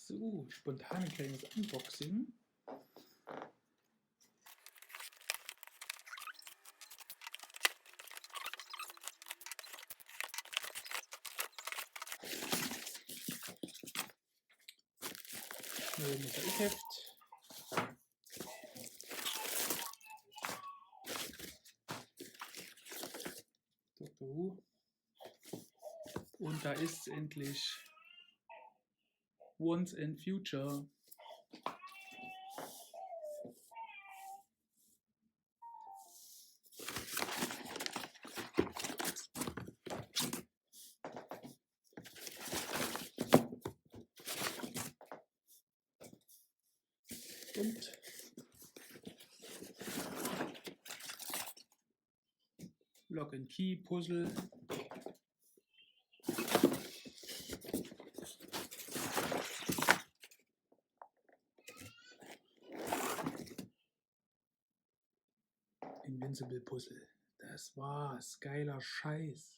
So, spontan ein kleines Unboxing. Neue Mosaikheft. Doctor Who. Und da ist endlich Once and Future. Und Lock and Key Puzzle. Invincible Puzzle. Das war's. Geiler Scheiß.